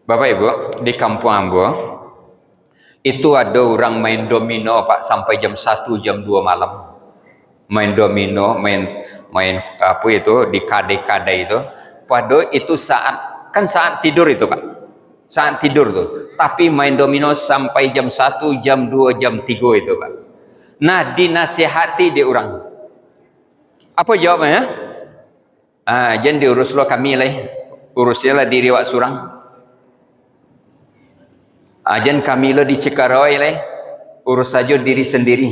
Bapak Ibu, di kampung Ambo itu ada orang main domino Pak sampai jam 1 jam 2 malam. Main domino, main apa itu di kade-kade itu. Padahal itu saat tidur itu Pak. Saat tidur tuh. Tapi main domino sampai jam 1, jam 2, jam 3 itu Pak. Nah, dinasihati di orang. Apa jawabannya? Jangan diurus lo kami lah. Urusnya lah diri wak surang. Ajan kami lo dicekarawai lah. Urus saja diri sendiri.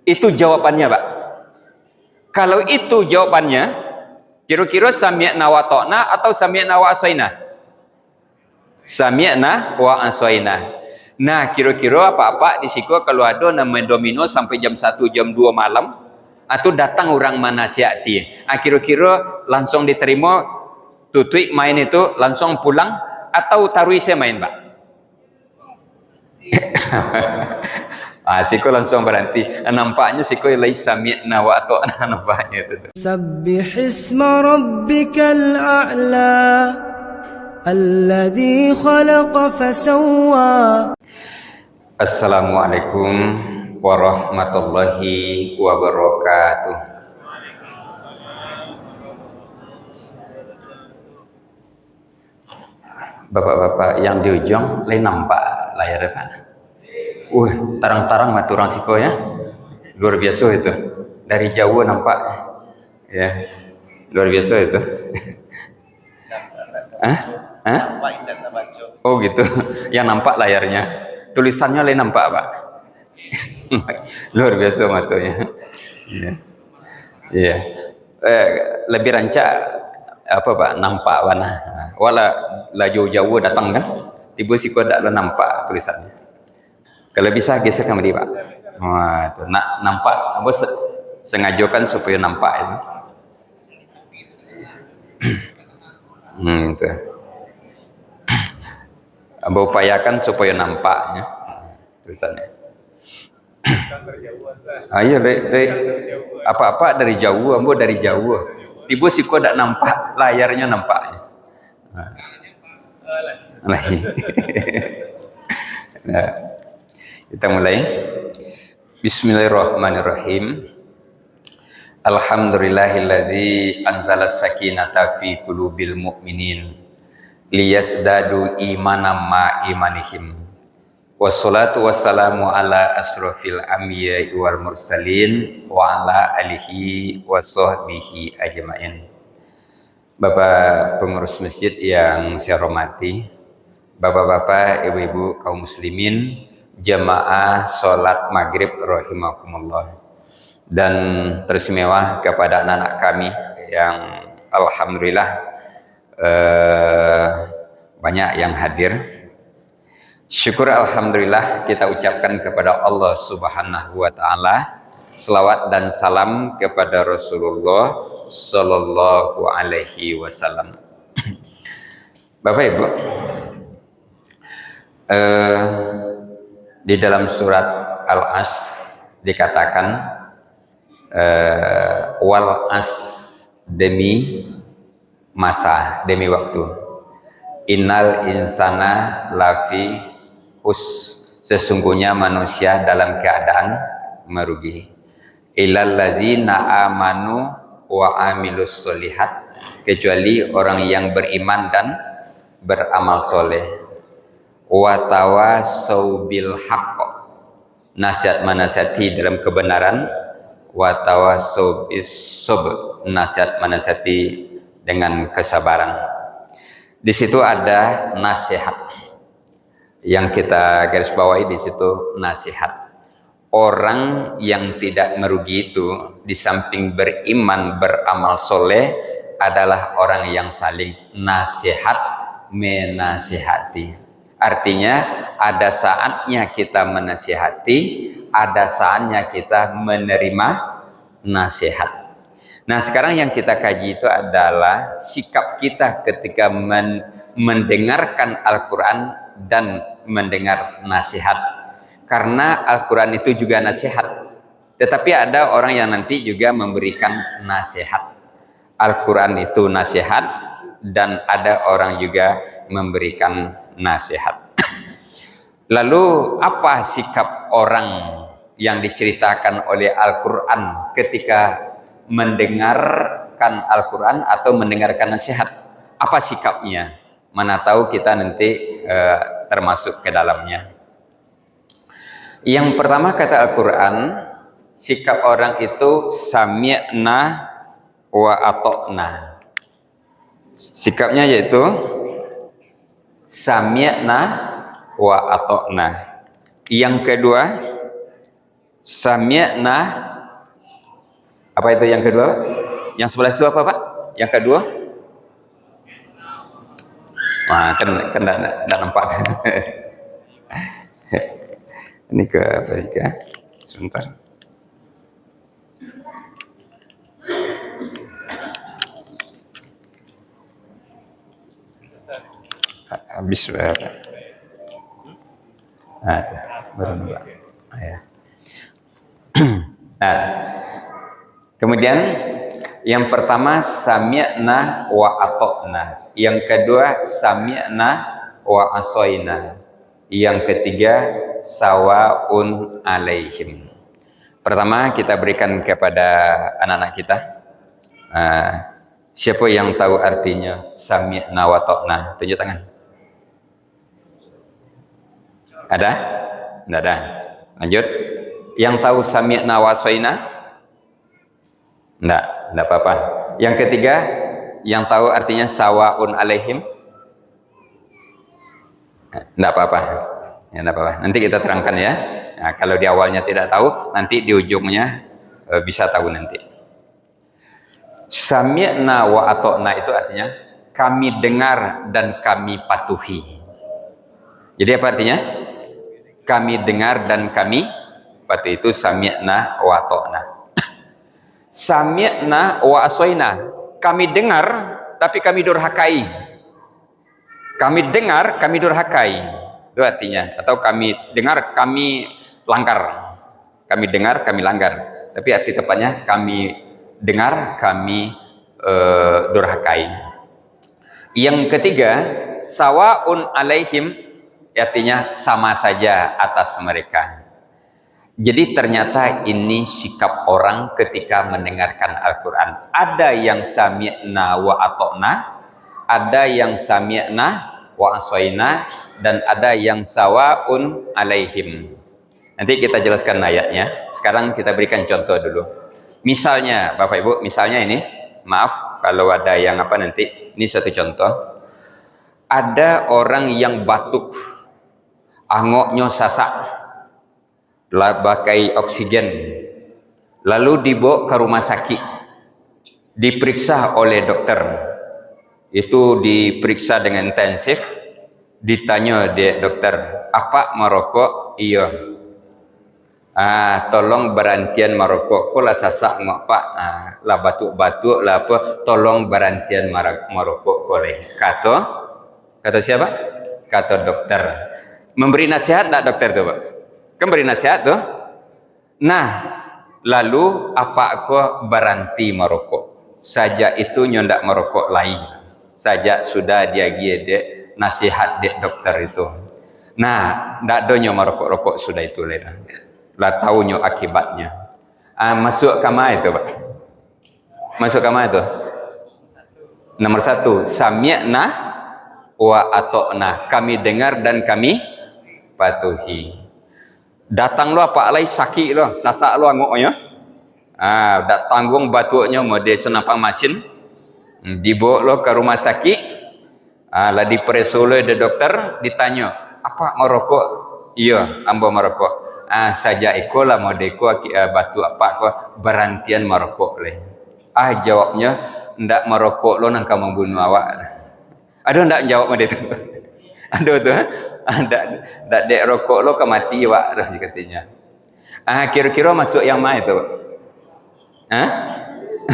Itu jawabannya Pak. Kalau itu jawabannya, kira-kira sami'na wa ta'na atau sami'na wa asaina? Sami'na wa asaina. Nah, kira-kira apa-apa di situ kalau ada nama domino sampai jam 1 jam 2 malam atau datang orang manasihati. Kira-kira langsung diterima tutui main itu langsung pulang atau taruh saya main, Pak? Siko langsung berhenti. Nampaknya siko ilai sami'na wa ta'na nampaknya itu. Sabbihisma rabbikal a'la alladzi khalaqa fasawwa. Assalamualaikum warahmatullahi wabarakatuh. Bapak-bapak yang di ujung lain nampak layar Pak. Tarang-tarang maturang siko ya. Luar biasa itu. Dari jauh nampak. Ya. Luar biasa itu. Oh gitu. Yang nampak layarnya. Tulisannya lain nampak Pak. Luar biasa matunya. Iya. Iya. Lebih rancak apa Pak? Nampak warna. Wala laju jauh datang kan. Tiba siko dak nampak tulisannya. Kalau bisa geser kembali Pak. Wah, itu nampak. Bos sengajakan supaya nampak itu. Itu. Abang upayakan supaya nampaknya tulisannya. Iya, apa-apa dari jauh, ambo dari jauh. Tiba sih kok tidak nampak, layarnya nampaknya. Nah, kita mulai. Bismillahirrahmanirrahim. Alhamdulillahillazi anzala sakinata fi qulubil mu'minin liyasdadu imanam ma imanihim. Wassalatu wassalamu ala asrofil anbiya'i wal mursalin wa ala alihi wa sahbihi ajma'in. Bapak pengurus masjid yang saya hormati, bapak-bapak, ibu-ibu kaum muslimin, jamaah sholat maghrib rahimakumullah, dan teristimewa kepada anak-anak kami yang alhamdulillah banyak yang hadir. Syukur alhamdulillah kita ucapkan kepada Allah Subhanahu wa taala, selawat dan salam kepada Rasulullah sallallahu alaihi wasallam. Bapak Ibu, di dalam surat Al-Asr dikatakan wal as, demi masa, demi waktu. Innal insana lafi sesungguhnya manusia dalam keadaan merugi. Illal ladzina amanu wa amilus solihat, kecuali orang yang beriman dan beramal soleh. Wa tawasau bil haqq, nasihat menasihati dalam kebenaran. Wa tawasau bis sabr, nasihat menasihati dengan kesabaran. Di situ ada nasihat. Yang kita garis bawahi di situ nasihat. Orang yang tidak merugi itu di samping beriman beramal soleh adalah orang yang saling nasihat menasihati. Artinya ada saatnya kita menasihati, ada saatnya kita menerima nasihat. Nah, sekarang yang kita kaji itu adalah sikap kita ketika mendengarkan Al-Quran dan mendengar nasihat. Karena Al-Quran itu juga nasihat, tetapi ada orang yang nanti juga memberikan nasihat. Al-Quran itu nasihat dan ada orang juga memberikan nasihat. Lalu apa sikap orang yang diceritakan oleh Al-Quran ketika mendengarkan Al-Quran atau mendengarkan nasihat? Apa sikapnya? Mana tahu kita nanti termasuk ke dalamnya. Yang pertama kata Al-Quran, sikap orang itu sami'na wa ata'na. Sikapnya yaitu sami'na wa ata'na. Yang kedua, sami'na, apa itu yang kedua? Yang sebelah itu apa Pak? Yang kedua? Nah, kan enggak nampak. Ini ke apa ya? Sebentar. Habis baru nampak. Ya. Nah, kemudian yang pertama sami'na wa ata'na, yang kedua sami'na wa asoina, yang ketiga sawaun alaihim. Pertama kita berikan kepada anak-anak kita. Siapa yang tahu artinya sami'na wa ata'na? Tunjuk tangan. Ada? Tidak ada. Lanjut. Yang tahu sami'na wa asoina? Tidak apa-apa. Yang ketiga, yang tahu artinya sawaun alaihim? Tidak apa-apa. Ya, tidak apa-apa. Nanti kita terangkan ya. Nah, kalau di awalnya tidak tahu, nanti di ujungnya bisa tahu nanti. Sami'na wa ata'na itu artinya kami dengar dan kami patuhi. Jadi apa artinya? Kami dengar dan kami patuhi, itu sami'na wa ata'na. Sami'na wa asoina, kami dengar tapi kami durhakai. Kami dengar kami durhakai, itu artinya. Atau kami dengar kami langgar. Kami dengar kami langgar, tapi arti tepatnya kami dengar kami durhakai. Yang ketiga, sawaun alaihim, artinya sama saja atas mereka. Jadi ternyata ini sikap orang ketika mendengarkan Al-Quran. Ada yang sami'na wa ata'na, ada yang sami'na wa asoina, dan ada yang sawaun alaihim. Nanti kita jelaskan ayatnya. Sekarang kita berikan contoh dulu. Misalnya Bapak Ibu, misalnya ini, maaf kalau ada yang apa nanti, ini suatu contoh. Ada orang yang batuk, angoknya sasak, pakai oksigen, lalu dibawa ke rumah sakit, diperiksa oleh dokter. Itu diperiksa dengan intensif, ditanya dia dokter, apa merokok? Iya. Tolong berhentian merokok. Kok lah sasak ngok Pak? Lah batuk-batuk lah apa? Tolong berhentian merokok boleh. Kata siapa? Kata dokter. Memberi nasihat tak dokter tu Pak? Kan beri nasihat tuh. Nah, lalu apa aku berhenti merokok? Saja itu nyendak merokok lain. Saja sudah dia dia nasihat dia dokter itu. Nah, ndak donyo merokok-rokok sudah itu lah tahunya akibatnya. Masuk kamar itu Pak. Masuk kamar itu. Nomor 1, sami'na wa ata'na, kami dengar dan kami patuhi. Datang lo apa alai sakit lo, sasak lo angoknya. Dak tanggung batuknya mode senapang mesin. Dibawa lo ke rumah sakit. Lah diperiksa oleh dokter, ditanya, "Apa merokok?" "Iya, ambo merokok." Saja ikolah mode ko batuk apa ko berhentian merokok le. Jawabnya, "Ndak merokok lo nang kamu bunuh awak." Aduh ndak jawab mode itu. Aduh tuh. Ndak dek rokok lo ke mati wak dah katanya. Kira-kira masuk yang mana itu?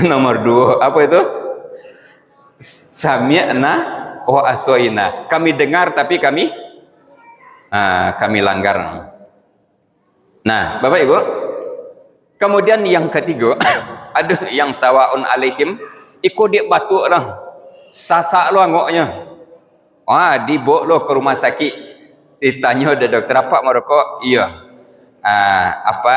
Nomor 2, apa itu? Sami'na wa asoina, kami dengar tapi kami langgar. Nah Bapak Ibu, kemudian yang ketiga ada yang sawaun alaihim, ikut dia batuk lah, sasak lo angoknya. Dibawa lo ke rumah sakit. Ditanya ada dokter, apa merokok? Iya. Apa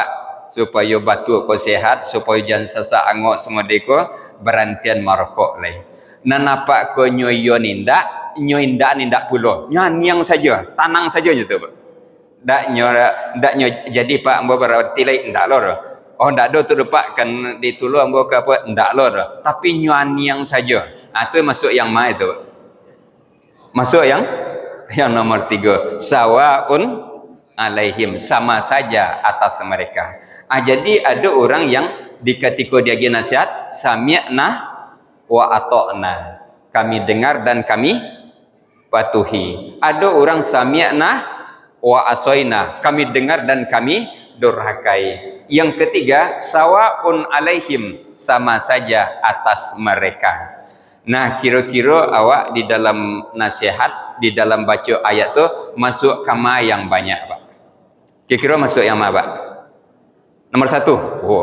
supaya batu kau sehat, supaya jangan sesak angok semua deko berantian merokok lai. Nah napa ko nyoyo nindak pulo. Nyang saja, tanang saja gitu, Pak. Ndak nyo jadi Pak ambo berarti lai ndak lor. Ndak do tu Pak kan ditulu ambo ke apa ndak lor. Tapi nyang saja. Itu masuk yang mana itu, Pak? Masuk yang nomor 3, sawaun alaihim, sama saja atas mereka. Jadi ada orang yang di ketika dia bagi nasihat, sami'na wa ata'na, kami dengar dan kami patuhi. Ada orang sami'na wa asoina, kami dengar dan kami durhakai. Yang ketiga, sawaun alaihim, sama saja atas mereka. Nah, kira-kira awak di dalam nasihat, di dalam baca ayat tu masuk kama yang banyak, Pak. Kira-kira masuk yang mana, Pak? Nomor 1.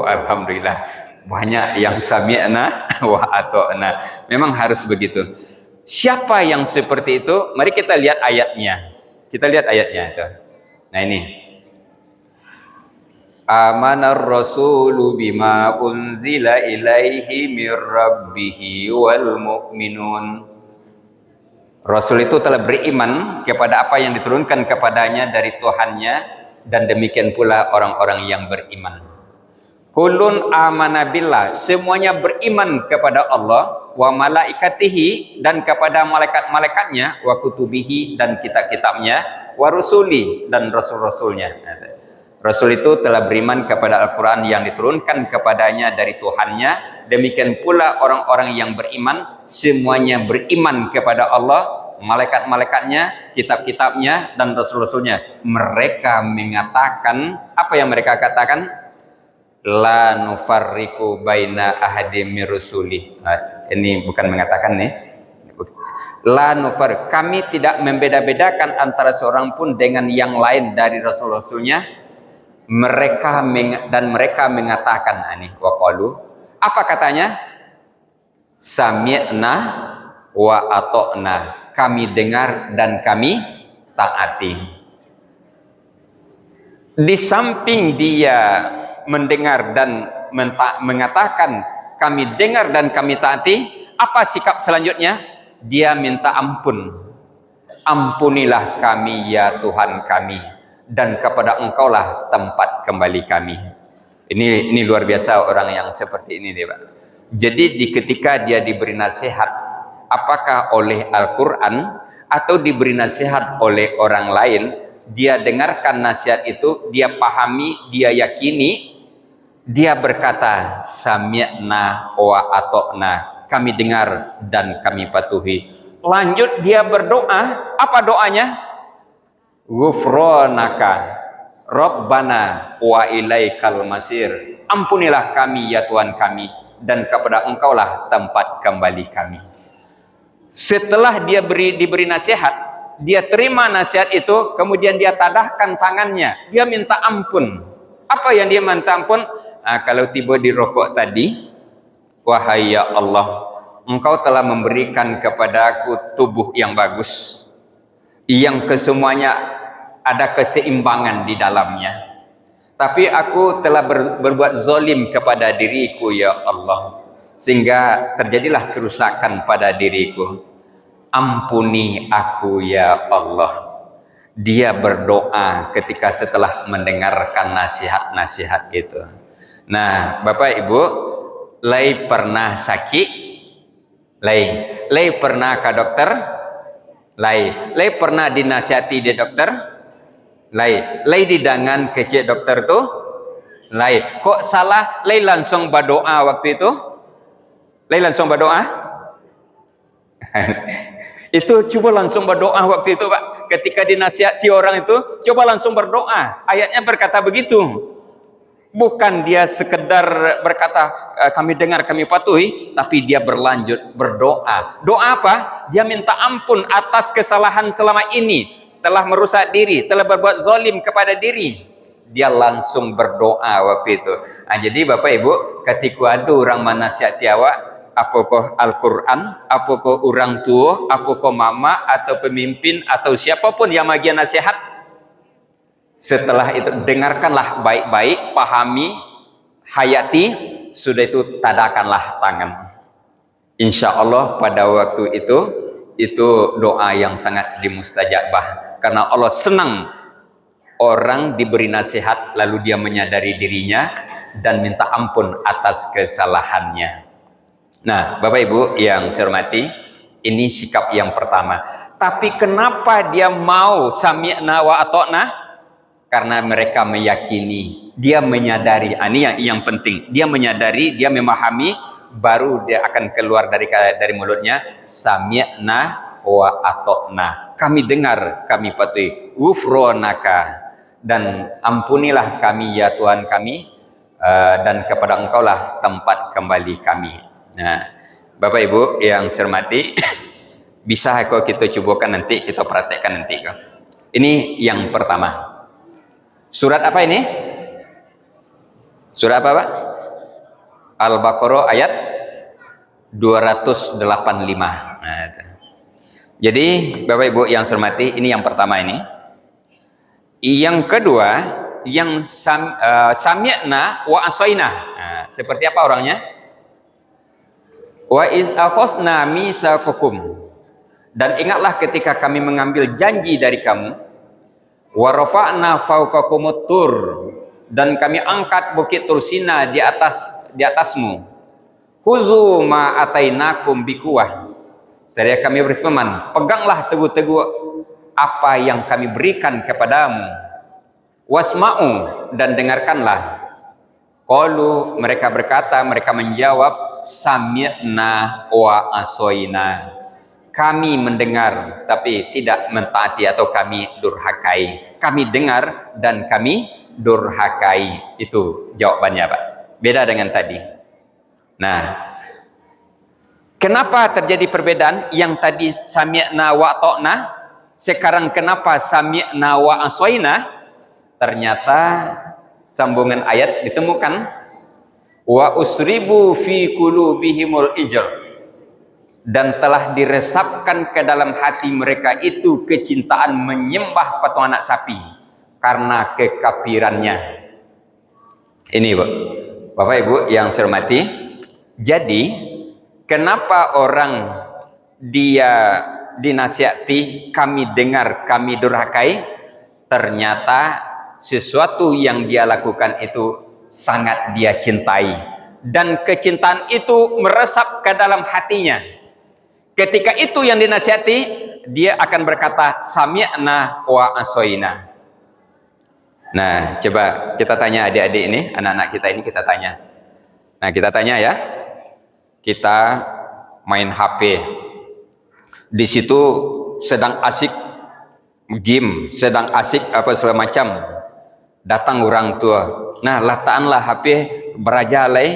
Alhamdulillah. Banyak yang sami'na wa ata'na. Memang harus begitu. Siapa yang seperti itu? Mari kita lihat ayatnya. Kita lihat ayatnya itu. Nah, ini. Amanar rasulu bima unzila ilaihi mir rabbihi wal mu'minun. Rasul itu telah beriman kepada apa yang diturunkan kepadanya dari Tuhannya, dan demikian pula orang-orang yang beriman. Kullun amana billah, semuanya beriman kepada Allah, wa malaikatihi, dan kepada malaikat-malaikatnya, wa kutubihi, dan kitab-kitabnya, wa rusuli, dan rasul-rasulnya. Rasul itu telah beriman kepada Al-Quran yang diturunkan kepadanya dari Tuhannya. Demikian pula orang-orang yang beriman, semuanya beriman kepada Allah, malaikat-malaikatnya, kitab-kitabnya, dan rasul-rasulnya. Mereka mengatakan, apa yang mereka katakan? La nufarriqu baina ahadim mir rusuli. Ini bukan mengatakan nih. La nufar, kami tidak membeda-bedakan antara seorang pun dengan yang lain dari rasul-rasulnya. Mereka mengatakan, waqalu, apa katanya? Sami'na wa ata'na, kami dengar dan kami taati. Di samping dia mendengar dan mengatakan kami dengar dan kami taati, apa sikap selanjutnya? Dia minta ampun. Ampunilah kami ya Tuhan kami, dan kepada Engkaulah tempat kembali kami. Ini luar biasa orang yang seperti ini, Pak. Jadi ketika dia diberi nasihat, apakah oleh Al-Quran atau diberi nasihat oleh orang lain, dia dengarkan nasihat itu, dia pahami, dia yakini, dia berkata sami'na wa ata'na, kami dengar dan kami patuhi. Lanjut dia berdoa, apa doanya? Ghufranaka Rabbana wa ilaikal masir, ampunilah kami ya Tuhan kami, dan kepada Engkaulah tempat kembali kami. Setelah dia diberi nasihat, dia terima nasihat itu, kemudian dia tadahkan tangannya, dia minta ampun. Apa yang dia minta ampun? Kalau tiba di rokok tadi, wahai ya Allah, Engkau telah memberikan kepadaku tubuh yang bagus, yang kesemuanya ada keseimbangan di dalamnya. Tapi aku telah berbuat zalim kepada diriku ya Allah, sehingga terjadilah kerusakan pada diriku. Ampuni aku ya Allah. Dia berdoa ketika setelah mendengarkan nasihat-nasihat itu. Nah, Bapak Ibu, Lai pernah sakit? Lai pernah ke dokter? Lai pernah dinasihati di dokter? Lai didangan kecil dokter tuh? Kok salah? Lai langsung berdoa waktu itu? Lai langsung berdoa? Itu coba langsung berdoa waktu itu, Pak. Ketika dinasihati orang itu, coba langsung berdoa. Ayatnya berkata begitu. Bukan dia sekedar berkata kami dengar, kami patuhi, tapi dia berlanjut berdoa. Doa apa? Dia minta ampun atas kesalahan selama ini, telah merusak diri, telah berbuat zalim kepada diri. Dia langsung berdoa waktu itu. Jadi Bapak Ibu, ketika ada orang menasihati awak, Apakah Al-Quran, apakah orang tua, apakah mama atau pemimpin atau siapapun yang bagi nasihat. Setelah itu dengarkanlah baik-baik, pahami, hayati, sudah itu tadakanlah tangan. Insya Allah pada waktu itu doa yang sangat dimustajabah, karena Allah senang orang diberi nasihat lalu dia menyadari dirinya dan minta ampun atas kesalahannya. Nah, Bapak Ibu yang saya hormati, ini sikap yang pertama. Tapi kenapa dia mau sami'na wa ata'na? Karena mereka meyakini, dia menyadari. Ini yang penting. Dia menyadari, dia memahami, baru dia akan keluar dari mulutnya sami'na wa ata'na. Kami dengar, kami patuhi. Ghufranaka, dan ampunilah kami ya Tuhan kami, dan kepada Engkaulah tempat kembali kami. Nah, Bapak Ibu yang saya hormati, bisa kalau kita cobakan nanti, kita praktekkan nanti. Ini yang pertama. Surat apa ini? Surat apa, Pak? Al-Baqarah ayat 285. Nah, jadi Bapak Ibu yang saya hormati, ini yang pertama ini. Yang kedua, yang sami'na wa asaina. Nah, seperti apa orangnya? Wa iz akhasna misaqakum, dan ingatlah ketika kami mengambil janji dari kamu, wa rafa'na fawqakumut tur, dan kami angkat bukit Tursina di atasmu. Khuzu ma atainakum biquwah, seraya kami berfirman, peganglah teguh-teguh apa yang kami berikan kepadamu. Wasma'u, dan dengarkanlah. Qalu, mereka berkata, mereka menjawab, sami'na wa asoina, kami mendengar tapi tidak mentaati atau kami durhakai. Kami dengar dan kami durhakai. Itu jawabannya, Pak. Beda dengan tadi. Nah, kenapa terjadi perbedaan? Yang tadi sami'na wa ta'na, sekarang kenapa sami'na wa asoina? Ternyata sambungan ayat ditemukan, wa usribu fi qulubihimul ijr, dan telah diresapkan ke dalam hati mereka itu kecintaan menyembah patung anak sapi karena kekafirannya. Ini Bapak Ibu yang saya hormati, jadi kenapa orang dia dinasihati, kami dengar, kami durhakai? Ternyata sesuatu yang dia lakukan itu sangat dia cintai, dan kecintaan itu meresap ke dalam hatinya. Ketika itu yang dinasihati, dia akan berkata sami'na wa asoina. Nah, coba kita tanya adik-adik ini, anak-anak kita ini, kita tanya. Nah, kita tanya ya, kita main HP, di situ sedang asik game, sedang asik apa segala macam, datang orang tua. Nah, letakkanlah HP berajalai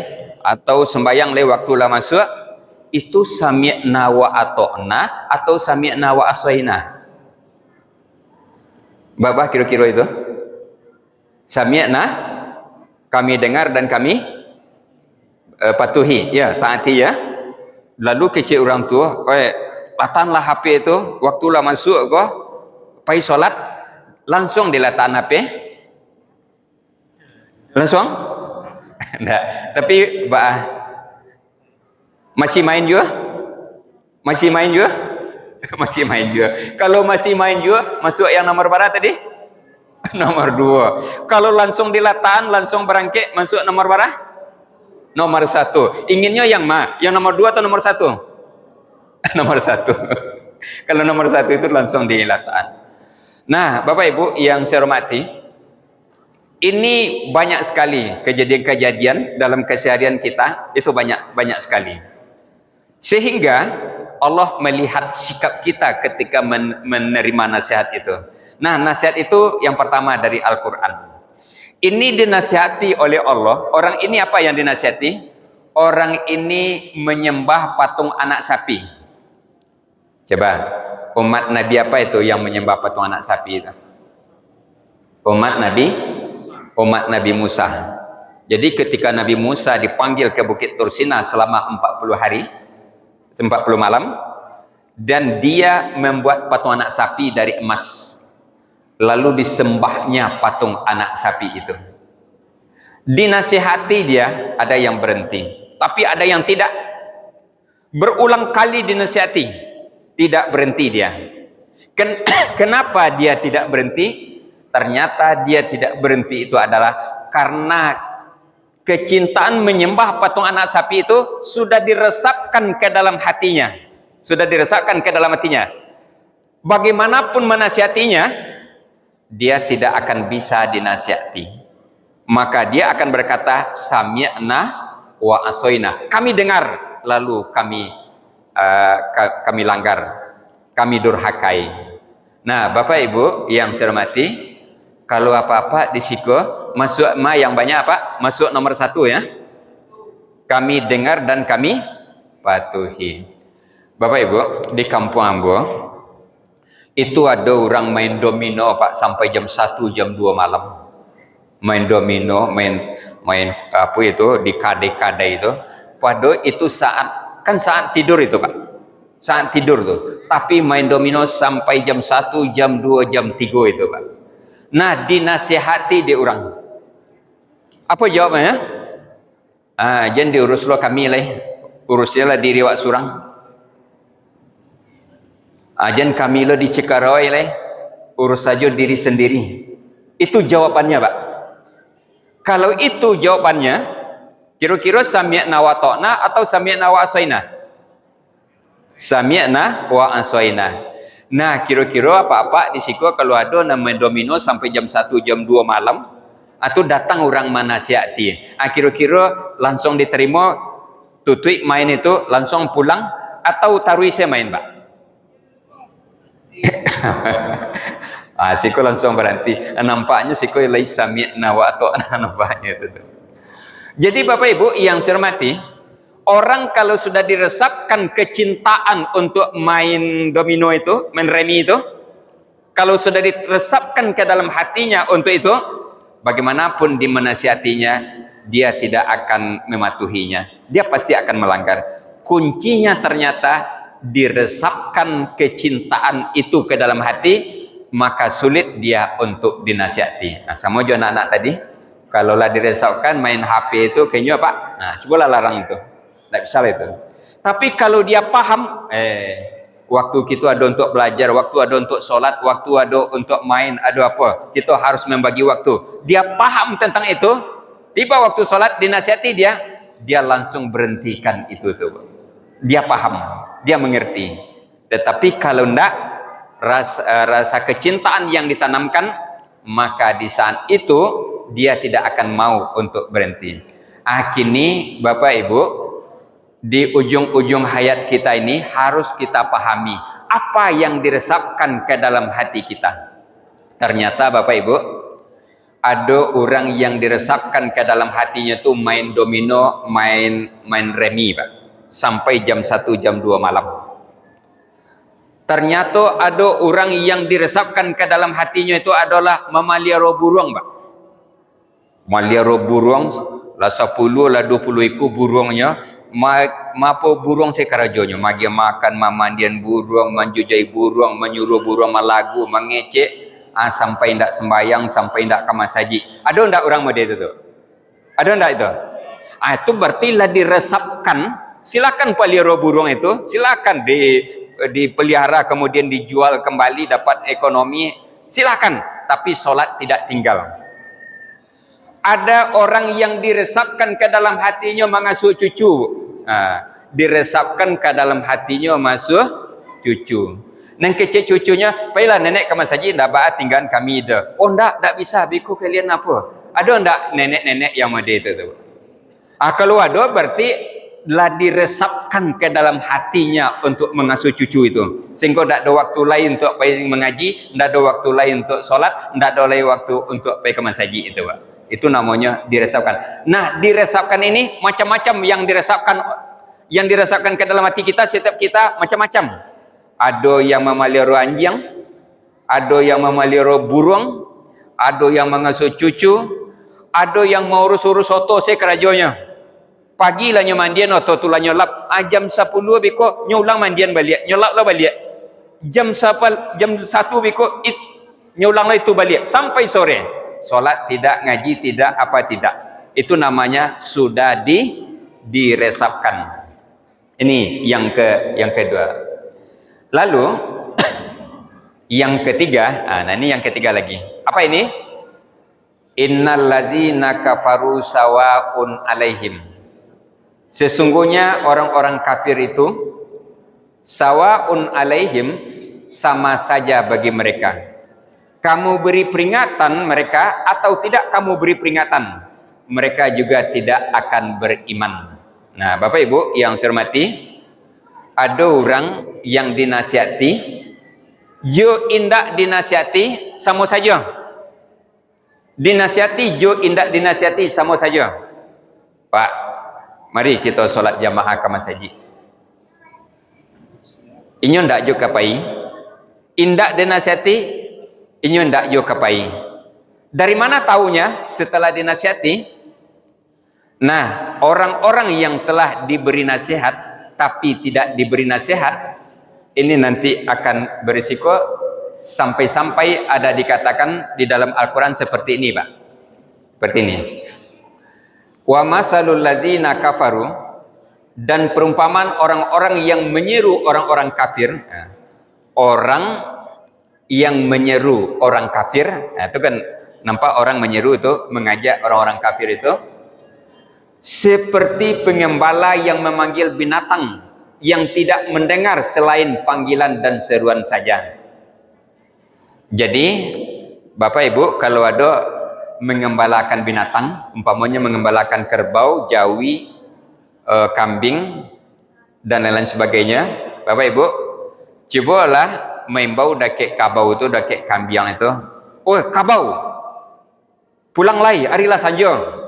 atau sembayang le waktu lah masuk, itu sami'na wa ata'na atau sami'na wa asaina? Bapak kira-kira itu? Sami'na, kami dengar dan kami patuhi, ya, taati ya. Lalu kecil orang tua, letakkanlah HP itu waktu lah masuk kok, pai solat, langsung diletakkan HP. Langsung? Enggak. Tapi masih main juga? Masih main juga? Masih main juga. Kalau masih main juga, masuk yang nomor berapa tadi? Nomor 2. Kalau langsung diletakkan, langsung berangkit, masuk nomor berapa? Nomor 1. Inginnya yang Yang nomor 2 atau nomor 1? Nomor 1. Kalau nomor 1 itu langsung diletakkan. Nah, Bapak Ibu yang saya hormati, ini banyak sekali kejadian-kejadian dalam keseharian kita, itu banyak sekali. Sehingga Allah melihat sikap kita ketika menerima nasihat itu. Nah, nasihat itu yang pertama dari Al-Quran. Ini dinasihati oleh Allah. Orang ini apa yang dinasihati? Orang ini menyembah patung anak sapi. Coba, umat Nabi apa itu yang menyembah patung anak sapi itu? Umat Nabi Musa. Jadi ketika Nabi Musa dipanggil ke Bukit Tursina selama 40 hari, 40 malam, dan dia membuat patung anak sapi dari emas, lalu disembahnya patung anak sapi itu. Dinasihati dia, ada yang berhenti, tapi ada yang tidak. Berulang kali dinasihati, tidak berhenti dia. Kenapa dia tidak berhenti? Ternyata dia tidak berhenti itu adalah karena kecintaan menyembah patung anak sapi itu sudah diresapkan ke dalam hatinya. Sudah diresapkan ke dalam hatinya. Bagaimanapun menasihatinya, dia tidak akan bisa dinasihati. Maka dia akan berkata, sami'na wa asoina. Kami dengar, lalu kami langgar, kami durhakai. Nah, Bapak Ibu yang saya hormati, kalau apa-apa di siku masuk yang banyak apa? Masuk nomor 1 ya. Kami dengar dan kami patuhi. Bapak Ibu, di kampung Ambo itu ada orang main domino Pak sampai jam 1 jam 2 malam. Main domino, main apa itu di kade-kade itu. Padahal itu saat tidur itu Pak. Saat tidur tuh. Tapi main domino sampai jam 1, jam 2, jam 3 itu Pak. Nah, dinasihati dia orang. Apa jawabannya? Jangan diurus lo kami lah. Urusnya lah diri wak surang. Jangan kami lo dicekarawai lah. Urus saja diri sendiri. Itu jawabannya Pak. Kalau itu jawabannya, kira-kira sami'na wa ta'na atau sami'na wa asaina? Sami'na wa asaina. Nah, kira-kira apa-apa di situ kalau ada nama domino sampai jam 1 jam 2 malam, atau datang orang manasihati. Kira-kira langsung diterima, tutui main itu langsung pulang atau taruh saya main, Pak? Siko langsung berhenti. Nampaknya siko lagi sami'na wa ta'na nampaknya itu. Jadi Bapak Ibu yang saya hormati, orang kalau sudah diresapkan kecintaan untuk main domino itu, main remi itu, kalau sudah diresapkan ke dalam hatinya untuk itu, bagaimanapun dimenasihatinya, dia tidak akan mematuhinya. Dia pasti akan melanggar. Kuncinya ternyata diresapkan kecintaan itu ke dalam hati, maka sulit dia untuk dinasihati. Nah, sama juga anak-anak tadi, kalaulah diresapkan main HP itu kayaknya Pak, nah cobalah larang itu. Tidak bisa lah itu. Tapi kalau dia paham, waktu kita ada untuk belajar, waktu ada untuk sholat, waktu ada untuk main, ada apa, kita harus membagi waktu. Dia paham tentang itu, tiba waktu sholat dinasihati dia langsung berhentikan itu tuh. Dia paham, dia mengerti. Tetapi kalau tidak, rasa kecintaan yang ditanamkan, maka di saat itu dia tidak akan mau untuk berhenti. Kini Bapak Ibu, di ujung-ujung hayat kita ini harus kita pahami apa yang diresapkan ke dalam hati kita. Ternyata Bapak Ibu, ada orang yang diresapkan ke dalam hatinya tuh main domino, main remi Pak, sampai jam 1 jam 2 malam. Ternyata ada orang yang diresapkan ke dalam hatinya itu adalah memelihara burung Pak. Memelihara burung lah 10 lah 20 ekor burungnya. Mapo burung sekarajonya, magi makan, memandian burung, menjujai burung, menyuruh burung melagu, mengecek, sampai ndak sembayang, sampai ndak kemas haji. Ada ndak orang model itu tuh? Ada ndak itu? Itu berarti lah diresapkan. Silakan pelihara burung itu, silakan dipelihara kemudian dijual kembali dapat ekonomi, silakan. Tapi sholat tidak tinggal. Ada orang yang diresapkan ke dalam hatinya mengasuh cucu. Diresapkan ke dalam hatinya masuk cucu. Nang kecil cucunya, baiklah nenek kemas haji, ndak baat tinggal kami itu. Oh ndak bisa, biku kalian apa? Ada ndak nenek-nenek yang ada itu tuh? Kalau ada berarti lah diresapkan ke dalam hatinya untuk mengasuh cucu itu, sehingga tidak ada waktu lain untuk pergi mengaji, tidak ada waktu lain untuk sholat, tidak ada lagi waktu untuk pergi ke masjid itu Pak. Itu namanya diresapkan. Nah, diresapkan ini macam-macam yang diresapkan ke dalam hati kita, setiap kita macam-macam. Ada yang memelihara anjing, ada yang memelihara burung, ada yang mengasuh cucu, Ada yang mau urus-urus soto saya kerajonya. Pagi lah nyo mandian atau tulah nyolap. Jam 10 biko nyulang mandian balik. Nyolap lah balik. Jam 1 biko nyulang lah itu balik. Sampai sore. Solat tidak, ngaji tidak, apa tidak. Itu namanya sudah diresapkan. Ini yang kedua. Lalu yang ketiga, nah ini yang ketiga lagi. Apa ini? Innal ladzina kafaru sawaun alaihim. Sesungguhnya orang-orang kafir itu sawaun alaihim, sama saja bagi mereka. Kamu beri peringatan mereka atau tidak kamu beri peringatan, mereka juga tidak akan beriman. Nah, Bapak Ibu yang saya hormati, ada orang yang dinasihati, jo indak dinasihati sama saja. Dinasihati jo indak dinasihati sama saja. Pak, mari kita solat jamaah ke masjid. Inyo ndak jo kapai, indak dinasihati, inyo ndak jo kapai. Dari mana taunya setelah dinasihati? Nah, orang-orang yang telah diberi nasihat tapi tidak diberi nasihat, ini nanti akan berisiko sampai-sampai ada dikatakan di dalam Al-Quran seperti ini, Pak. Seperti ini. Wa masalul ladzina kafaru, dan perumpamaan orang-orang yang menyeru orang-orang kafir. Orang yang menyeru orang kafir, nah, itu kan nampak orang menyeru itu, mengajak orang-orang kafir itu seperti pengembala yang memanggil binatang yang tidak mendengar selain panggilan dan seruan saja. Jadi Bapak Ibu kalau ada mengembalakan binatang, umpamanya mengembalakan kerbau, jawi, kambing dan lain-lain sebagainya, Bapak Ibu cobalah membau dakek kabau itu, dakek kambing itu. Oh kabau, pulang lagi, arilah sanja.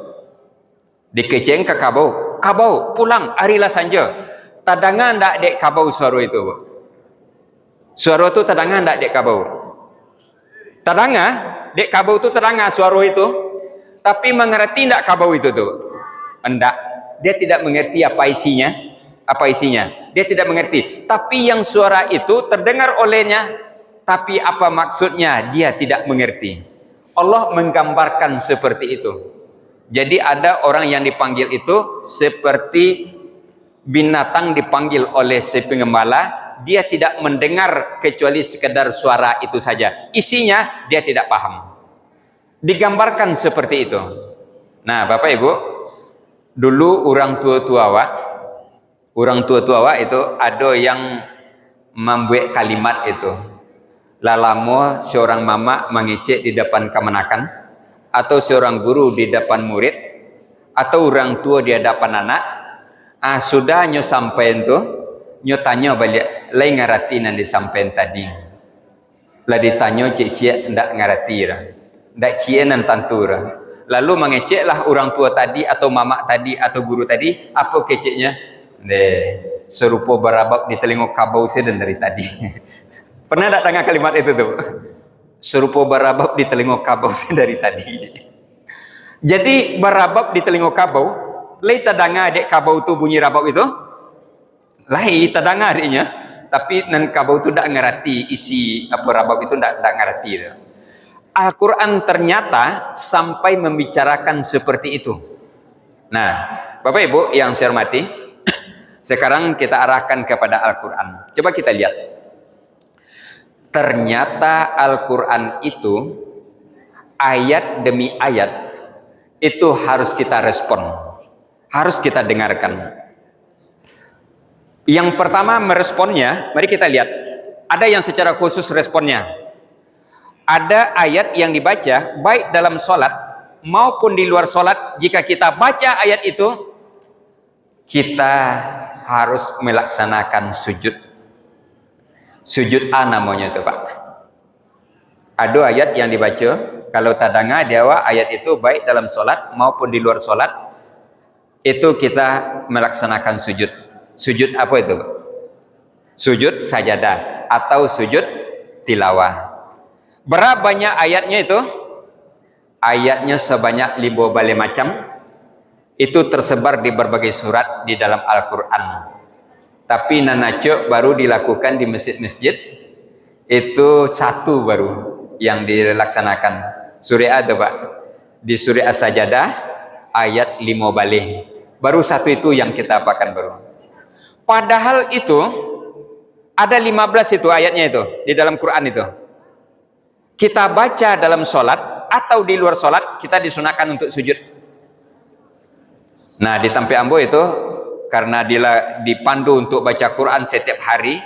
Dikeceng ke kabau, kabau pulang, arilah sanja. Tadangan ndak dek kabau suara itu, Bu. Suara itu tadangan ndak dek kabau. Tadanga, dek kabau itu tadanga suara itu, tapi mengerti ndak kabau itu tuh? Enggak, dia tidak mengerti apa isinya, dia tidak mengerti. Tapi yang suara itu terdengar olehnya, tapi apa maksudnya dia tidak mengerti. Allah menggambarkan seperti itu. Jadi ada orang yang dipanggil itu seperti binatang dipanggil oleh si pengembala. Dia tidak mendengar kecuali sekedar suara itu saja. Isinya dia tidak paham. Digambarkan seperti itu. Nah, Bapak Ibu, dulu orang tua itu ada yang membuat kalimat itu. Lalamo seorang mama mengecek di depan kemenakan, atau seorang guru di depan murid, atau orang tua di hadapan anak. Sudah nyo sampai itu, nyo tanya balik, lain ngerti nanti sampai tadi. Lah ditanya cik ndak ngerti lah, ndak cie nan tantu lah. Lalu mengeceklah orang tua tadi atau mama tadi atau guru tadi, apa keceknya? Serupa barabak di telinga kabau saya dari tadi. Pernah tak dengar kalimat itu tuh? Serupa barabak di telinga kabau saya dari tadi. Jadi barabak di telinga kabau, lai tadanga adek kabau tu bunyi rabab itu, lai tadanga adeknya, tapi nan kabau tu tak ngerti isi apa rabab itu, tak ngerti. Al-Quran ternyata sampai membicarakan seperti itu. Nah, Bapak Ibu yang saya hormati, sekarang kita arahkan kepada Al-Quran. Coba kita lihat. Ternyata Al-Quran itu ayat demi ayat itu harus kita respon, harus kita dengarkan. Yang pertama meresponnya, mari kita lihat. Ada yang secara khusus responnya. Ada ayat yang dibaca baik dalam sholat maupun di luar sholat. Jika kita baca ayat itu, kita harus melaksanakan sujud. Sujud namanya itu, Pak. Ada ayat yang dibaca, kalau tadanga dewa ayat itu baik dalam sholat maupun di luar sholat, itu kita melaksanakan sujud. Sujud apa itu, Pak? Sujud sajadah atau sujud tilawah. Berapa banyak ayatnya itu? ayatnya sebanyak 5 macam, itu tersebar di berbagai surat di dalam Al-Quran. Tapi nanaco baru dilakukan di masjid-masjid, itu satu baru yang dilaksanakan. Surah ada Pak, di surah As-Sajadah ayat 5 baru satu itu yang kita apakan baru. Padahal itu ada 15 itu ayatnya itu di dalam Quran itu. Kita baca dalam sholat atau di luar sholat, kita disunahkan untuk sujud. Nah di Tampi Ambo itu karena dipandu untuk baca Quran setiap hari,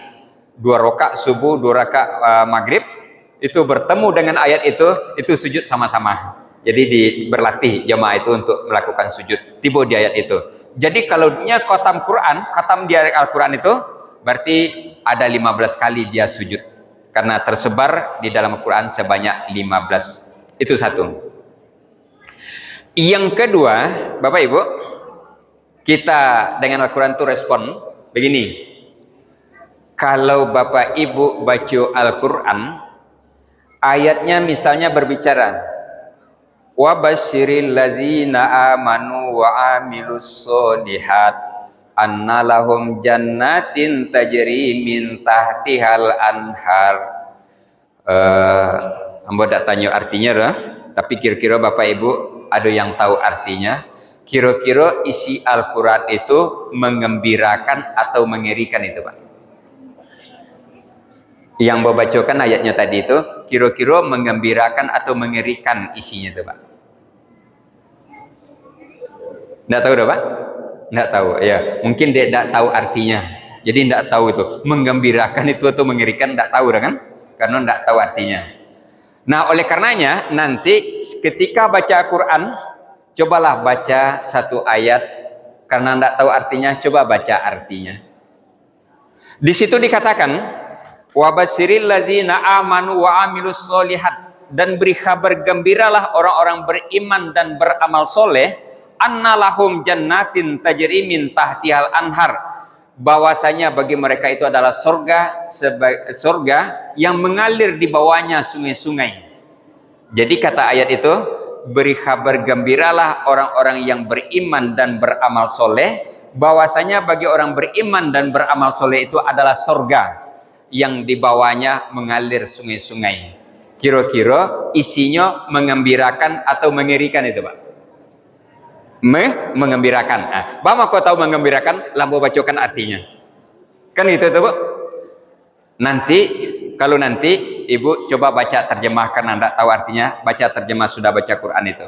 2 rakaat subuh, 2 rakaat maghrib, itu bertemu dengan ayat itu sujud sama-sama. Jadi berlatih jamaah itu untuk melakukan sujud tiba di ayat itu. Jadi kalau dia khatam di ayat Al-Quran itu berarti ada 15 kali dia sujud, karena tersebar di dalam Al-Quran sebanyak 15. Itu satu. Yang kedua, Bapak Ibu, kita dengan Al-Quran itu respon begini. Kalau Bapak Ibu baca Al-Quran, ayatnya misalnya berbicara wa basyiril ladzina amanu wa amilus sholihat anna lahum jannatin tajri min tahtihal anhar. Ambo tak tanya artinya dah, tapi kira-kira Bapak Ibu ada yang tahu artinya. Kira-kira isi Al-Quran itu mengembirakan atau mengerikan itu Pak? Yang membacakan ayatnya tadi itu kira-kira mengembirakan atau mengerikan isinya itu Pak? Tidak tahu dah Pak? Tidak tahu ya, mungkin dia tidak tahu artinya, jadi tidak tahu itu menggembirakan itu atau mengerikan, tidak tahu dah kan, karena tidak tahu artinya. Nah oleh karenanya nanti ketika baca Quran, cobalah baca satu ayat, karena tidak tahu artinya, coba baca artinya. Di situ dikatakan wa basyiril ladzina amanu wa amilus sholihat, dan beri kabar gembiralah orang-orang beriman dan beramal soleh, annalahum jannatin tajri min tahtihal anhar, bahwasanya bagi mereka itu adalah surga yang mengalir di bawahnya sungai-sungai. Jadi kata ayat itu, beri kabar gembiralah orang-orang yang beriman dan beramal soleh, bahwasanya bagi orang beriman dan beramal soleh itu adalah surga yang di bawahnya mengalir sungai-sungai. Kira-kira isinya mengembirakan atau mengerikan itu Pak? Mengembirakan. Nah, Bapak kau tahu mengembirakan, lampu bacakan artinya. Kan itu tuh Bu. Kalau nanti Ibu coba baca terjemah, karena tidak tahu artinya, baca terjemah sudah baca Quran itu.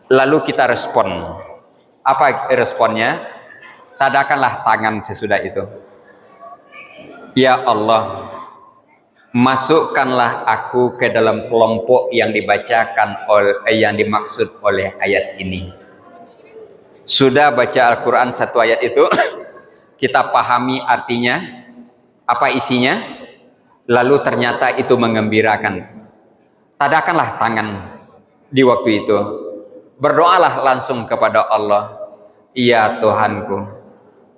Lalu kita respon. Apa responnya? Tadakanlah tangan sesudah itu. Ya Allah, masukkanlah aku ke dalam kelompok yang dibacakan yang dimaksud oleh ayat ini. Sudah baca Al-Quran satu ayat itu, kita pahami artinya, apa isinya, lalu ternyata itu mengembirakan. Tadakanlah tangan di waktu itu, berdoalah langsung kepada Allah, ya Tuhanku,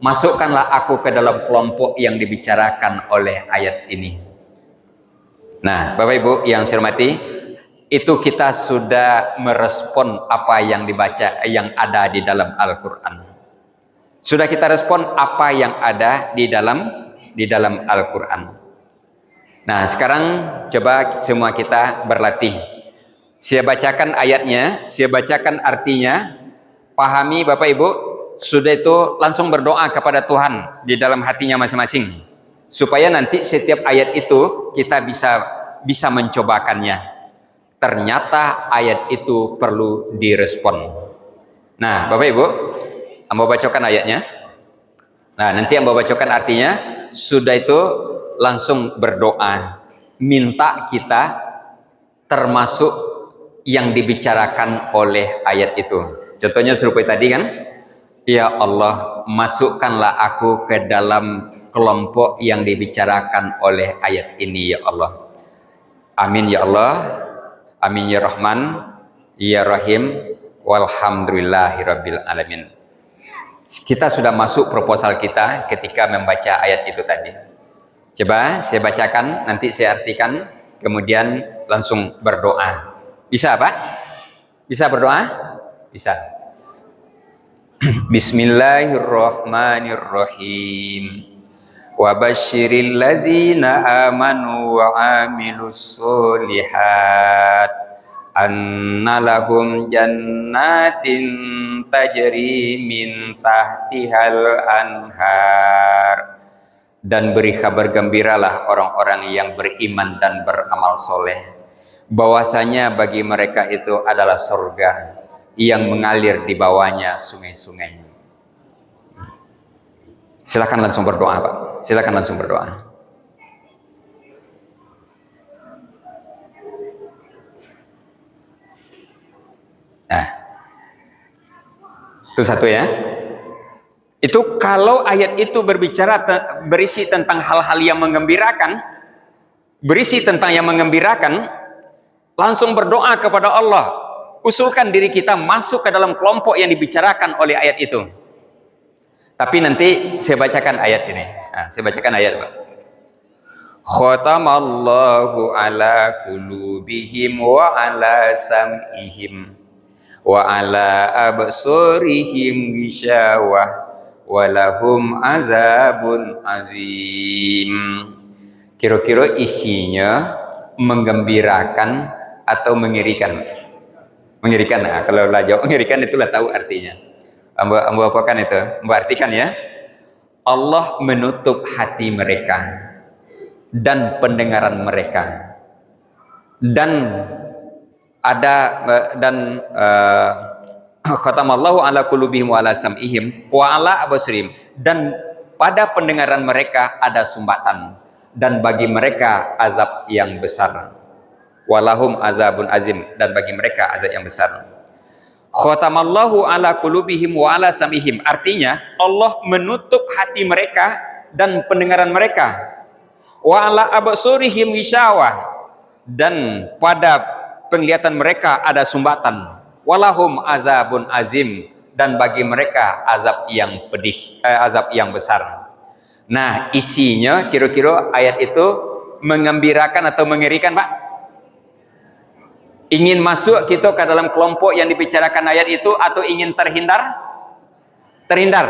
masukkanlah aku ke dalam kelompok yang dibicarakan oleh ayat ini. Nah Bapak Ibu yang saya hormati, itu kita sudah merespon apa yang dibaca, yang ada di dalam Al-Quran. Sudah kita respon apa yang ada di dalam Al-Quran. Nah sekarang coba semua kita berlatih. Saya bacakan ayatnya, saya bacakan artinya, pahami Bapak Ibu, sudah itu langsung berdoa kepada Tuhan di dalam hatinya masing-masing, supaya nanti setiap ayat itu kita bisa mencobakannya. Ternyata ayat itu perlu direspon. Nah Bapak Ibu, Ambo bacakan ayatnya. Nah nanti Ambo bacakan artinya, sudah itu langsung berdoa, minta kita termasuk yang dibicarakan oleh ayat itu. Contohnya serupa tadi kan, ya Allah, masukkanlah aku ke dalam kelompok yang dibicarakan oleh ayat ini ya Allah. Amin ya Allah, amin ya Rahman, ya Rahim, walhamdulillahirabbil alamin. Kita sudah masuk proposal kita ketika membaca ayat itu tadi. Coba saya bacakan, nanti saya artikan, kemudian langsung berdoa. Bisa Pak? Bisa berdoa? Bisa. Bismillahirrahmanirrahim. Wa basyiril ladzina amanu wa amilus solihat anna lahum jannatin tajri min tahtihal anhar. Dan beri kabar gembiralah orang-orang yang beriman dan beramal soleh, bahwasanya bagi mereka itu adalah surga yang mengalir di bawahnya sungai-sungai. Silakan langsung berdoa, Pak. Silakan langsung berdoa. Nah, itu satu ya. Itu kalau ayat itu berisi tentang hal-hal yang menggembirakan, langsung berdoa kepada Allah. Usulkan diri kita masuk ke dalam kelompok yang dibicarakan oleh ayat itu. Tapi nanti saya bacakan ayat ini. Nah, saya bacakan ayat, Pak. Khatamallahu ala qulubihim wa ala sam'ihim wa ala absarihim ghishawah wa lahum azabun azim. Kira-kira isinya menggembirakan atau mengerikan? Mengerikan. Nah, kalau jawab mengerikan itulah tahu artinya. Ambo apakan itu? Ambo artikan ya. Allah menutup hati mereka dan pendengaran mereka, dan khatamallahu ala qulubihim wa ala sam'ihim wa ala absarihim, dan pada pendengaran mereka ada sumbatan, dan bagi mereka azab yang besar. Walahum azabun azim, dan bagi mereka azab yang besar. Khatamallahu ala qulubihim wa ala sam'ihim, artinya Allah menutup hati mereka dan pendengaran mereka. Wa ala absarihim ghishawah, dan pada penglihatan mereka ada sumbatan. Walahum azabun azim, dan bagi mereka azab yang pedih, azab yang besar. Nah, isinya kira-kira ayat itu menggembirakan atau mengerikan, Pak? Ingin masuk kita ke dalam kelompok yang dibicarakan ayat itu atau ingin terhindar? Terhindar.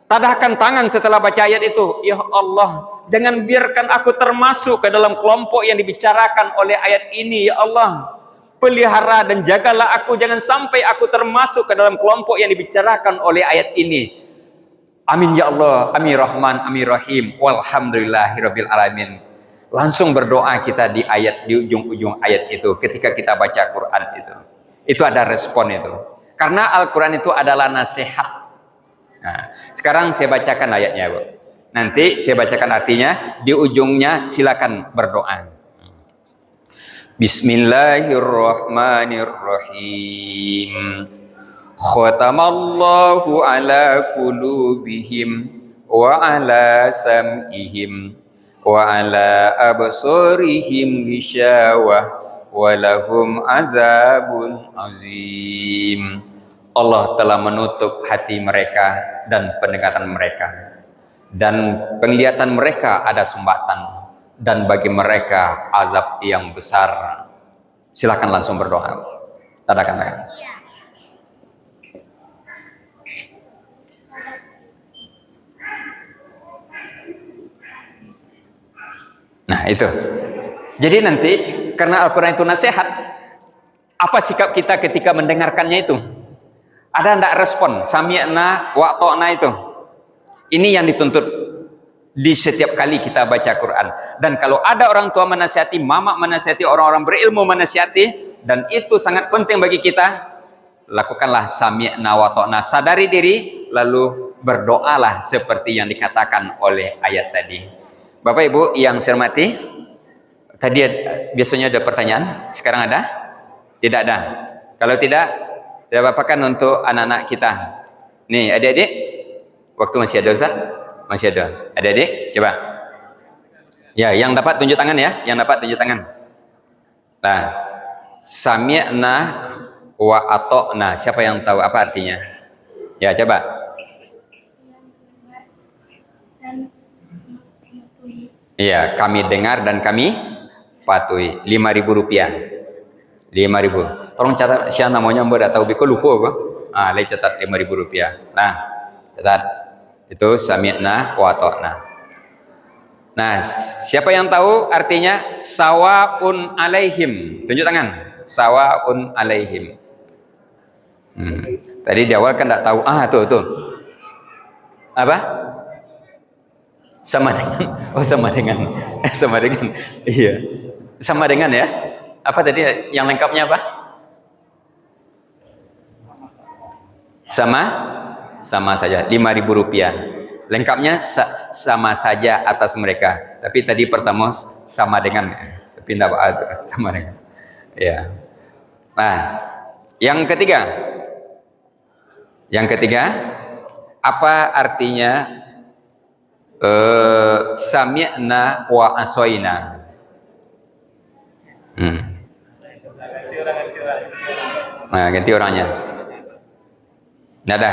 Tadahkan tangan setelah baca ayat itu. Ya Allah, jangan biarkan aku termasuk ke dalam kelompok yang dibicarakan oleh ayat ini. Ya Allah, pelihara dan jagalah aku, jangan sampai aku termasuk ke dalam kelompok yang dibicarakan oleh ayat ini. Amin ya Allah, amin rahman, amin rahim, walhamdulillahirabbil alamin. Langsung berdoa kita di ujung-ujung ayat itu ketika kita baca Quran itu. Itu ada respon itu. Karena Al-Quran itu adalah nasihat. Nah, sekarang saya bacakan ayatnya, Bu. Nanti saya bacakan artinya, di ujungnya silakan berdoa. Bismillahirrahmanirrahim. Khatamallahu ala qulubihim wa ala sam'ihim wa ala absarihim ghishawah wa lahum azabun azim. Allah telah menutup hati mereka dan pendengaran mereka, dan penglihatan mereka ada sumbatan, dan bagi mereka azab yang besar. Silakan langsung berdoa. Tadakan tangan. Nah itu. Jadi nanti karena Al-Quran itu nasihat, apa sikap kita ketika mendengarkannya itu? Ada ndak respon? Sami'na wa ta'na itu. Ini yang dituntut di setiap kali kita baca Quran. Dan kalau ada orang tua menasihati, mama menasihati, orang-orang berilmu menasihati, dan itu sangat penting bagi kita, lakukanlah sami'na wa ta'na. Sadari diri, lalu berdoalah seperti yang dikatakan oleh ayat tadi. Bapak Ibu yang saya hormati, tadi biasanya ada pertanyaan, sekarang ada? Tidak ada. Kalau tidak, saya paparkan untuk anak-anak kita. Nih, adik-adik, waktu masih ada, Ustaz? Masih ada. Adik-adik, coba. Ya, yang dapat tunjuk tangan ya, yang dapat tunjuk tangan. Nah, sami'na wa ata'na. Siapa yang tahu apa artinya? Ya, coba. Iya, kami dengar dan kami patuhi. 5.000 rupiah. 5.000. Tolong catat siapa namanya, mbak tak tahu biko lupa kok. Lain catat 5.000 rupiah. Nah, catat itu sami'na wa ata'na. Nah, siapa yang tahu artinya sawaun alaihim? Tunjuk tangan. Sawaun alaihim. Tadi di awal kan tak tahu. Tuh. Apa? Sama dengan. Oh, sama dengan. Sama dengan. Iya. Sama dengan ya. Apa tadi yang lengkapnya apa? Sama saja 5.000 rupiah. Lengkapnya sama saja atas mereka. Tapi tadi pertama sama dengan, tapi tidak apa sama dengan. Ya. Nah, yang ketiga apa artinya sami'na wa asoina? Nah, ganti orangnya. Nggak ada.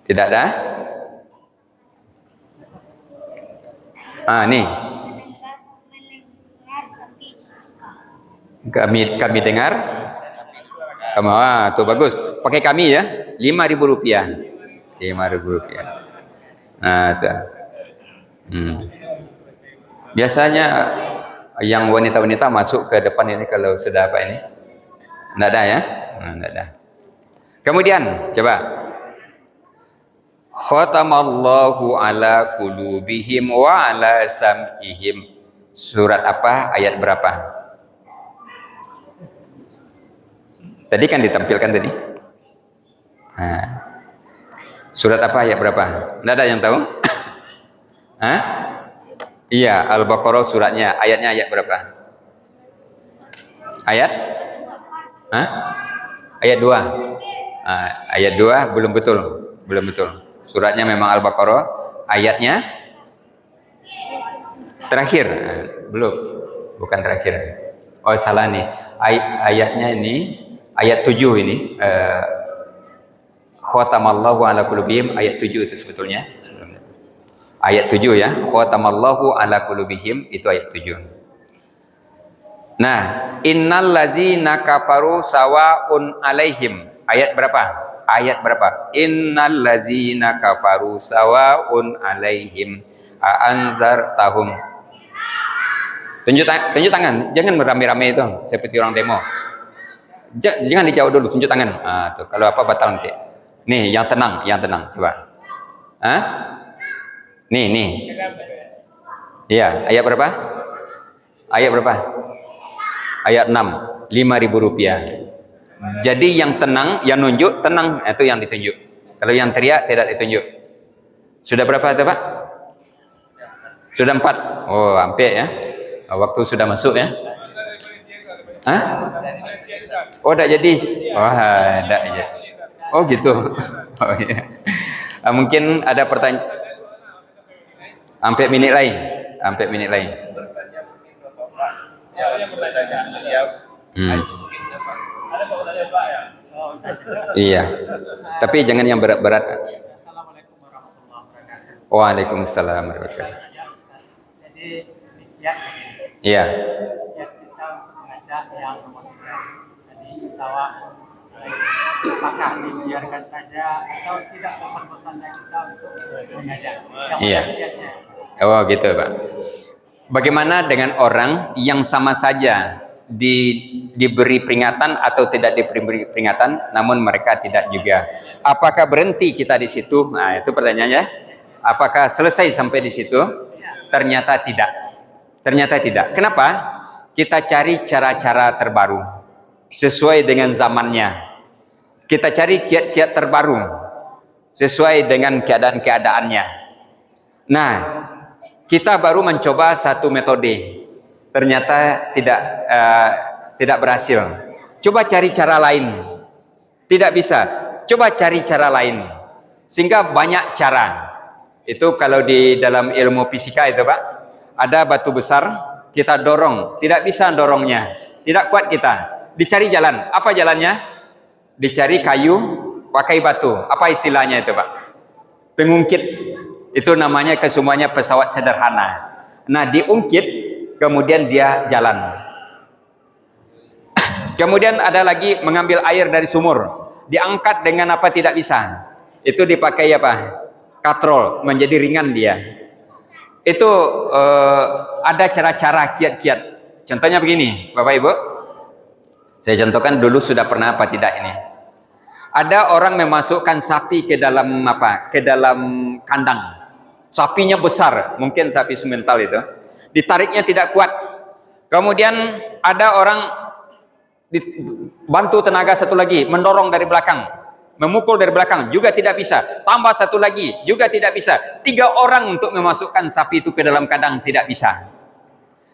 Tidak ada. Nih. Kami dengar. Kamu, tuh bagus. Pakai kami ya. 5.000 rupiah. 5.000 rupiah. Nah, tuh. Biasanya yang wanita-wanita masuk ke depan ini kalau sudah apa ini? Tidak ada ya? Tidak ada. Kemudian coba. Khatamallahu ala qulubihim wa ala sam'ihim. Surat apa? Ayat berapa? Tadi kan ditampilkan tadi. Surat apa? Ayat berapa? Tidak ada yang tahu? Iya, Al-Baqarah suratnya. Ayatnya ayat berapa? Ayat? Ayat 2. Ayat 2 belum betul. Suratnya memang Al-Baqarah, ayatnya terakhir. Belum. Bukan terakhir. Oh, salah nih. Ayatnya ini ayat 7 ini. Khatamallahu ala qulubihim, ayat 7 itu sebetulnya. Ayat 7 ya. Khatamallahu ala qulubihim, itu ayat 7. Nah, innal ladzina kafaru sawaun alaihim. Ayat berapa? Innal ladzina kafaru sawaun alaihim anzartahum. Tunjuk tangan, jangan beramai-ramai itu seperti orang demo. Jangan dijauh dulu, tunjuk tangan. Tuh, kalau apa batal nanti. Nih, yang tenang, coba. Nih. Iya, ayat berapa? Ayat 6, 5.000 rupiah. Jadi yang tenang, yang nunjuk tenang, itu yang ditunjuk. Kalau yang teriak tidak ditunjuk. Sudah berapa itu Pak? Sudah 4. Oh, hampir ya. Waktu sudah masuk ya. Oh, tidak jadi. Wah, tidak ya. Oh gitu. Oh iya. Mungkin ada pertanyaan. Hampir menit lain. Iya. Tapi jangan yang berat-berat. Assalamualaikum warahmatullahi wabarakatuh. Waalaikumsalam warahmatullahi wabarakatuh. Jadi demikian. Iya. Ya, kita mengajak yang nomor 3. Jadi sawah. Apakah dibiarkan saja atau tidak pesan-pesannya kita untuk mengajak? Iya. Oh gitu Pak. Bagaimana dengan orang yang sama saja diberi peringatan atau tidak diberi peringatan, namun mereka tidak juga? Apakah berhenti kita di situ? Nah, itu pertanyaannya. Apakah selesai sampai di situ? Ternyata tidak. Kenapa? Kita cari cara-cara terbaru sesuai dengan zamannya. Kita cari kiat-kiat terbaru sesuai dengan keadaan-keadaannya. Nah, kita baru mencoba satu metode, ternyata tidak berhasil. Coba cari cara lain, tidak bisa. Coba cari cara lain, sehingga banyak cara. Itu kalau di dalam ilmu fisika itu Pak, ada batu besar, kita dorong, tidak bisa dorongnya, tidak kuat kita. Dicari jalan, apa jalannya? Dicari kayu, pakai batu. Apa istilahnya itu Pak? Pengungkit. Itu namanya kesemuanya pesawat sederhana. Nah, diungkit kemudian dia jalan. Kemudian ada lagi mengambil air dari sumur, diangkat dengan apa tidak bisa. Itu dipakai apa? Katrol, menjadi ringan dia. Itu ada cara-cara kiat-kiat. Contohnya begini, Bapak Ibu. Saya contohkan dulu sudah pernah apa tidak ini. Ada orang memasukkan sapi ke dalam apa? Ke dalam kandang. Sapinya besar, mungkin sapi semental itu. Ditariknya tidak kuat. Kemudian ada orang bantu tenaga satu lagi, mendorong dari belakang, memukul dari belakang, juga tidak bisa. Tambah satu lagi, juga tidak bisa. 3 orang untuk memasukkan sapi itu ke dalam kandang, tidak bisa.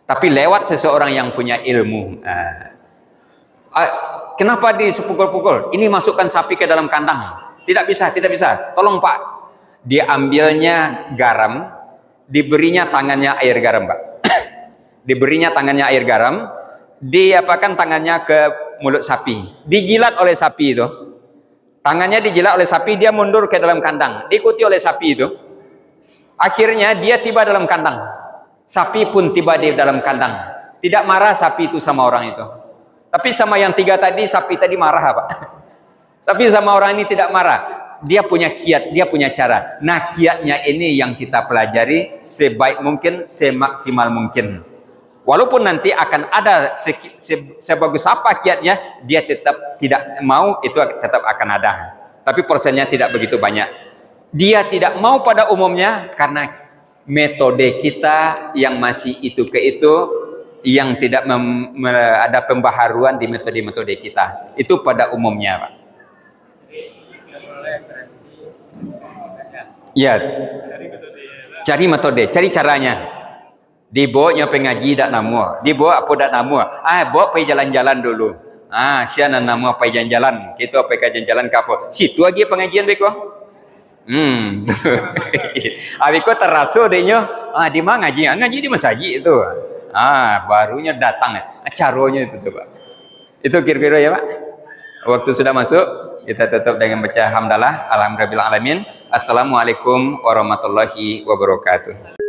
Tapi lewat seseorang yang punya ilmu. Kenapa disepukul-pukul? Ini masukkan sapi ke dalam kandang. Tidak bisa, tidak bisa. Tolong Pak. Diambilnya garam, diberinya tangannya air garam, Pak. Diberinya tangannya air garam, diapakan tangannya ke mulut sapi, dijilat oleh sapi itu. Tangannya dijilat oleh sapi, dia mundur ke dalam kandang, diikuti oleh sapi itu. Akhirnya dia tiba dalam kandang. Sapi pun tiba di dalam kandang. Tidak marah sapi itu sama orang itu. Tapi sama yang 3 tadi, sapi tadi marah, Pak. Tapi sama orang ini tidak marah. Dia punya kiat, dia punya cara. Nah, kiatnya ini yang kita pelajari sebaik mungkin, semaksimal mungkin. Walaupun nanti akan ada sebagus apa kiatnya, dia tetap tidak mau, itu tetap akan ada. Tapi porsinya tidak begitu banyak. Dia tidak mau pada umumnya karena metode kita yang masih itu ke itu, yang tidak ada pembaharuan di metode-metode kita. Itu pada umumnya, Pak. Ya, cari metode, cari caranya. Dibawanya pengaji dak namu, dibawa apa dak namu. Bawa pergi jalan-jalan dulu. Siapa namu apa jalan-jalan? Kita pergi jalan-jalan ke apa? Situ lagi pengajian beko. Abiko terasa dehnya. Di mana ngaji? Ngaji di masjid itu. Barunya datang. Caranya itu tuh, Pak. Itu kira-kira ya, Pak. Waktu sudah masuk, kita tutup dengan baca hamdalah. Alhamdulillah alamin. Assalamualaikum warahmatullahi wabarakatuh.